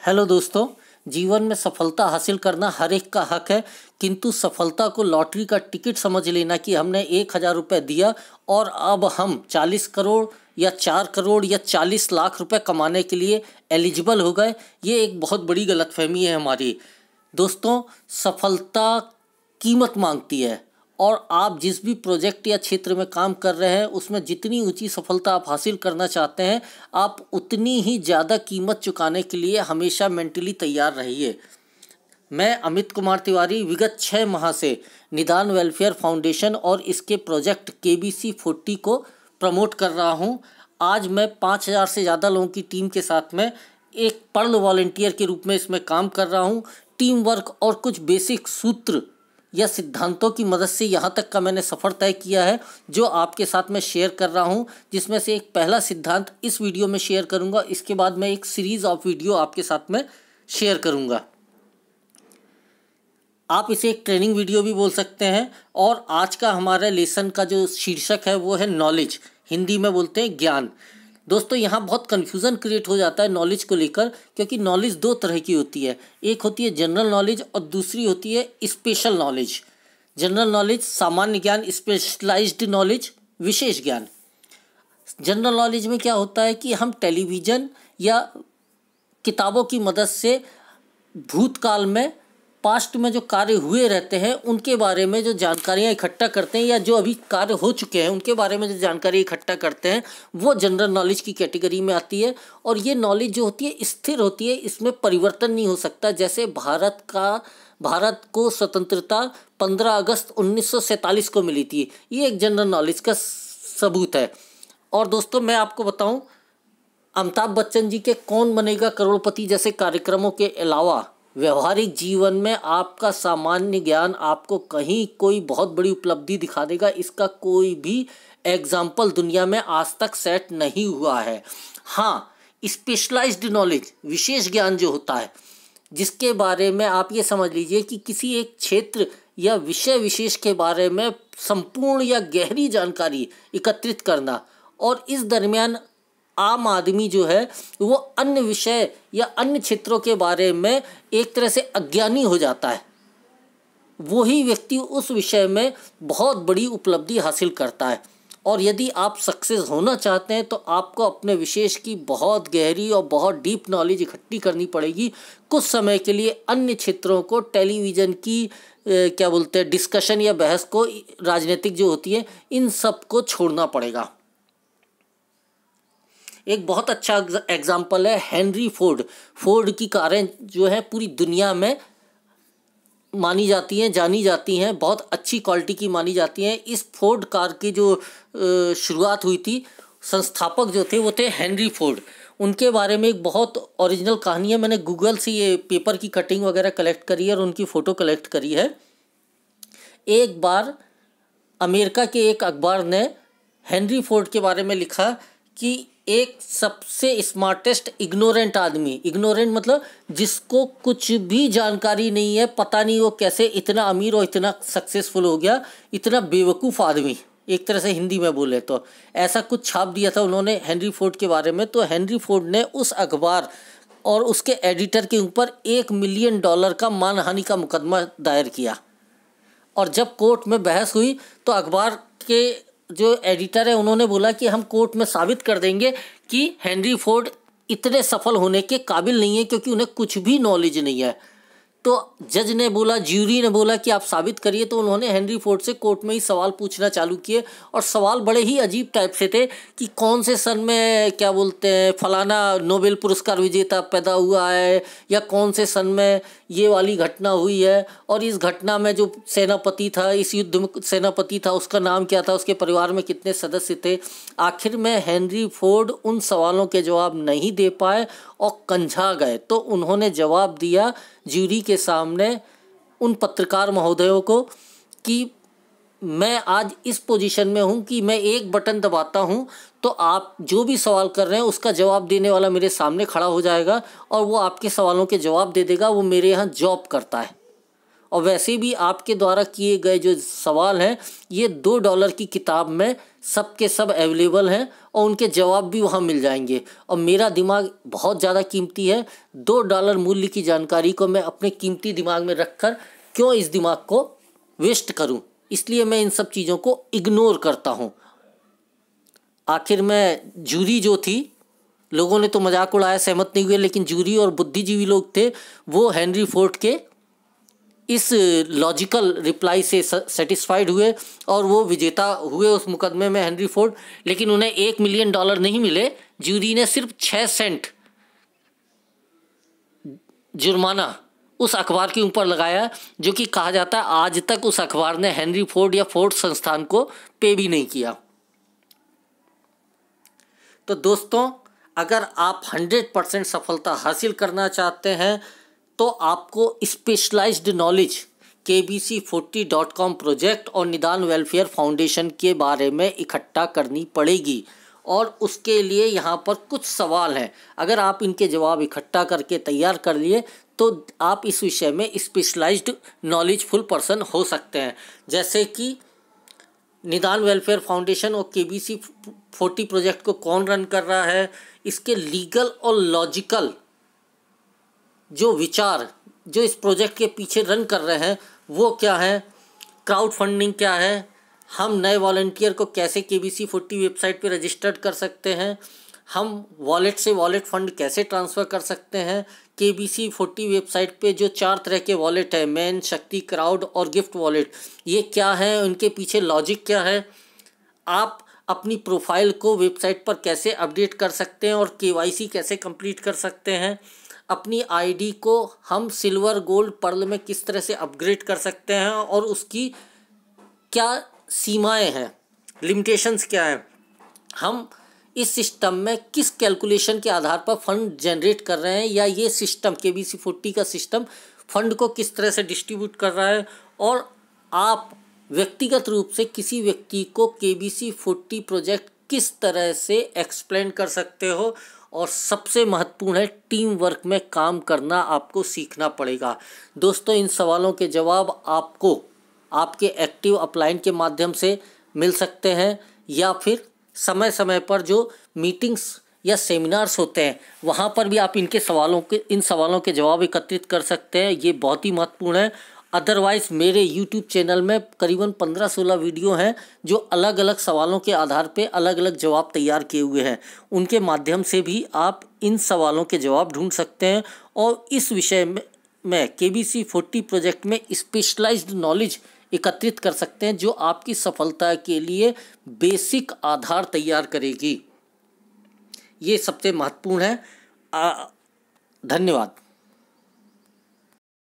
Hello दोस्तों, जीवन में सफलता हासिल करना हर एक का हक है। किंतु सफलता को लॉटरी का टिकट समझ लेना कि हमने 1,000 रुपये दिया और अब हम 40 करोड़ या 4 करोड़ या 40 लाख रुपए कमाने के लिए एलिजिबल हो गए, ये एक बहुत बड़ी गलतफहमी है हमारी। दोस्तों, सफलता कीमत मांगती है और आप जिस भी प्रोजेक्ट या क्षेत्र में काम कर रहे हैं उसमें जितनी ऊंची सफलता आप हासिल करना चाहते हैं, आप उतनी ही ज़्यादा कीमत चुकाने के लिए हमेशा मेंटली तैयार रहिए। मैं अमित कुमार तिवारी विगत 6 माह से निदान वेलफेयर फाउंडेशन और इसके प्रोजेक्ट KBC40 को प्रमोट कर रहा हूं। आज मैं 5,000 से ज़्यादा लोगों की टीम के साथ में एक पर्ल वॉलंटियर के रूप में इसमें काम कर रहा हूं। टीम वर्क और कुछ बेसिक सूत्र या सिद्धांतों की मदद से यहाँ तक का मैंने सफ़र तय किया है, जो आपके साथ मैं शेयर कर रहा हूँ। जिसमें से एक पहला सिद्धांत इस वीडियो में शेयर करूँगा, इसके बाद मैं एक सीरीज़ ऑफ वीडियो आपके साथ में शेयर करूँगा। आप इसे एक ट्रेनिंग वीडियो भी बोल सकते हैं। और आज का हमारे लेसन का जो शीर्षक है वो है नॉलेज, हिंदी में बोलते हैं ज्ञान। दोस्तों, यहाँ बहुत कन्फ्यूज़न क्रिएट हो जाता है नॉलेज को लेकर, क्योंकि नॉलेज 2 तरह की होती है। एक होती है जनरल नॉलेज और दूसरी होती है स्पेशल नॉलेज। जनरल नॉलेज सामान्य ज्ञान, स्पेशलाइज्ड नॉलेज विशेष ज्ञान। जनरल नॉलेज में क्या होता है कि हम टेलीविज़न या किताबों की मदद से भूतकाल में, पास्ट में जो कार्य हुए रहते हैं उनके बारे में जो जानकारियाँ इकट्ठा करते हैं, या जो अभी कार्य हो चुके हैं उनके बारे में जो जानकारी इकट्ठा करते हैं, वो जनरल नॉलेज की कैटेगरी में आती है। और ये नॉलेज जो होती है स्थिर होती है, इसमें परिवर्तन नहीं हो सकता। जैसे भारत को स्वतंत्रता 15 अगस्त 1947 को मिली थी, ये एक जनरल नॉलेज का सबूत है। और दोस्तों, मैं आपको बताऊं, अमिताभ बच्चन जी के कौन बनेगा करोड़पति जैसे कार्यक्रमों के अलावा व्यवहारिक जीवन में आपका सामान्य ज्ञान आपको कहीं कोई बहुत बड़ी उपलब्धि दिखा देगा। इसका कोई भी एग्जाम्पल दुनिया में आज तक सेट नहीं हुआ है। हाँ, स्पेशलाइज्ड नॉलेज, विशेष ज्ञान जो होता है, जिसके बारे में आप ये समझ लीजिए कि किसी एक क्षेत्र या विषय विशेष के बारे में संपूर्ण या गहरी जानकारी एकत्रित करना, और इस दरमियान आम आदमी जो है वो अन्य विषय या अन्य क्षेत्रों के बारे में एक तरह से अज्ञानी हो जाता है, वही व्यक्ति उस विषय में बहुत बड़ी उपलब्धि हासिल करता है। और यदि आप सक्सेस होना चाहते हैं तो आपको अपने विशेष की बहुत गहरी और बहुत डीप नॉलेज इकट्ठी करनी पड़ेगी। कुछ समय के लिए अन्य क्षेत्रों को, टेलीविज़न की क्या बोलते हैं डिस्कशन या बहस को, राजनीतिक जो होती है, इन सब को छोड़ना पड़ेगा। एक बहुत अच्छा एग्जाम्पल है हेनरी फोर्ड की कारें जो है पूरी दुनिया में मानी जाती हैं, जानी जाती हैं, बहुत अच्छी क्वालिटी की मानी जाती हैं। इस फोर्ड कार की जो शुरुआत हुई थी, संस्थापक जो थे वो थे हेनरी फोर्ड। उनके बारे में एक बहुत ओरिजिनल कहानी है। मैंने गूगल से ये पेपर की कटिंग वगैरह कलेक्ट करी है और उनकी फ़ोटो कलेक्ट करी है। एक बार अमेरिका के एक अखबार ने हेनरी फोर्ड के बारे में लिखा कि एक सबसे स्मार्टेस्ट इग्नोरेंट आदमी, इग्नोरेंट मतलब जिसको कुछ भी जानकारी नहीं है, पता नहीं वो कैसे इतना अमीर और इतना सक्सेसफुल हो गया, इतना बेवकूफ़ आदमी, एक तरह से हिंदी में बोले तो ऐसा कुछ छाप दिया था उन्होंने हेनरी फोर्ड के बारे में। तो हेनरी फोर्ड ने उस अखबार और उसके एडिटर के ऊपर $1 मिलियन का मानहानि का मुकदमा दायर किया। और जब कोर्ट में बहस हुई तो अखबार के जो एडिटर है उन्होंने बोला कि हम कोर्ट में साबित कर देंगे कि हेनरी फोर्ड इतने सफल होने के काबिल नहीं है, क्योंकि उन्हें कुछ भी नॉलेज नहीं है। तो जज ने बोला, ज्यूरी ने बोला कि आप साबित करिए। तो उन्होंने हेनरी फोर्ड से कोर्ट में ही सवाल पूछना चालू किए, और सवाल बड़े ही अजीब टाइप से थे कि कौन से सन में क्या बोलते हैं फलाना नोबेल पुरस्कार विजेता पैदा हुआ है, या कौन से सन में ये वाली घटना हुई है, और इस घटना में जो सेनापति था, इस युद्ध में सेनापति था, उसका नाम क्या था, उसके परिवार में कितने सदस्य थे। आखिर में हेनरी फोर्ड उन सवालों के जवाब नहीं दे पाए और कंझा गए। तो उन्होंने जवाब दिया ज्यूरी के सामने उन पत्रकार महोदयों को कि मैं आज इस पोजीशन में हूँ कि मैं एक बटन दबाता हूँ तो आप जो भी सवाल कर रहे हैं उसका जवाब देने वाला मेरे सामने खड़ा हो जाएगा और वो आपके सवालों के जवाब दे देगा। वो मेरे यहाँ जॉब करता है, और वैसे भी आपके द्वारा किए गए जो सवाल हैं ये $2 की किताब में सब के सब अवेलेबल हैं और उनके जवाब भी वहाँ मिल जाएंगे। और मेरा दिमाग बहुत ज़्यादा कीमती है, $2 मूल्य की जानकारी को मैं अपने कीमती दिमाग में रखकर क्यों इस दिमाग को वेस्ट करूं, इसलिए मैं इन सब चीज़ों को इग्नोर करता हूं। आखिर में जूरी जो थी, लोगों ने तो मजाक उड़ाया, सहमत नहीं हुए, लेकिन जूरी और बुद्धिजीवी लोग थे, वो हेनरी फोर्ड के इस लॉजिकल रिप्लाई से सेटिस्फाइड हुए और वो विजेता हुए उस मुकदमे में, हेनरी फोर्ड। लेकिन उन्हें $1 मिलियन नहीं मिले, जूरी ने सिर्फ 6 सेंट जुर्माना उस अखबार के ऊपर लगाया, जो कि कहा जाता है आज तक उस अखबार ने हेनरी फोर्ड या फोर्ड संस्थान को पे भी नहीं किया। तो दोस्तों, अगर आप 100% सफलता हासिल करना चाहते हैं तो आपको स्पेशलाइज्ड नॉलेज KBC40.com प्रोजेक्ट और निदान वेलफेयर फाउंडेशन के बारे में इकट्ठा करनी पड़ेगी। और उसके लिए यहाँ पर कुछ सवाल हैं, अगर आप इनके जवाब इकट्ठा करके तैयार कर लिए तो आप इस विषय में स्पेशलाइज्ड नॉलेजफुल पर्सन हो सकते हैं। जैसे कि निदान वेलफेयर फाउंडेशन और KBC40 प्रोजेक्ट को कौन रन कर रहा है, इसके लीगल और लॉजिकल जो विचार जो इस प्रोजेक्ट के पीछे रन कर रहे हैं वो क्या है, क्राउड फंडिंग क्या है, हम नए वॉलंटियर को कैसे KBC40 वेबसाइट पे रजिस्टर्ड कर सकते हैं, हम वॉलेट से वॉलेट फंड कैसे ट्रांसफ़र कर सकते हैं। KBC40 वेबसाइट पे जो 4 तरह के वॉलेट है, मैन, शक्ति, क्राउड और गिफ्ट वॉलेट, ये क्या है, उनके पीछे लॉजिक क्या है, आप अपनी प्रोफाइल को वेबसाइट पर कैसे अपडेट कर सकते हैं और KYC कैसे कंप्लीट कर सकते हैं, अपनी आईडी को हम सिल्वर, गोल्ड, पर्ल में किस तरह से अपग्रेड कर सकते हैं और उसकी क्या सीमाएं हैं, लिमिटेशंस क्या हैं, हम इस सिस्टम में किस कैलकुलेशन के आधार पर फंड जनरेट कर रहे हैं, या ये सिस्टम KBC40 का सिस्टम फंड को किस तरह से डिस्ट्रीब्यूट कर रहा है, और आप व्यक्तिगत रूप से किसी व्यक्ति को KBC40 प्रोजेक्ट किस तरह से एक्सप्लेन कर सकते हो। और सबसे महत्वपूर्ण है, टीम वर्क में काम करना आपको सीखना पड़ेगा। दोस्तों, इन सवालों के जवाब आपको आपके एक्टिव अपलाइन के माध्यम से मिल सकते हैं, या फिर समय समय पर जो मीटिंग्स या सेमिनार्स होते हैं वहाँ पर भी आप इन सवालों के जवाब एकत्रित कर सकते हैं। ये बहुत ही महत्वपूर्ण है। अदरवाइज़ मेरे यूट्यूब चैनल में करीबन 15-16 वीडियो हैं जो अलग अलग सवालों के आधार पे अलग अलग जवाब तैयार किए हुए हैं, उनके माध्यम से भी आप इन सवालों के जवाब ढूंढ सकते हैं और इस विषय में KBC40 प्रोजेक्ट में स्पेशलाइज्ड नॉलेज एकत्रित कर सकते हैं, जो आपकी सफलता के लिए बेसिक आधार तैयार करेगी। ये सबसे महत्वपूर्ण है। धन्यवाद।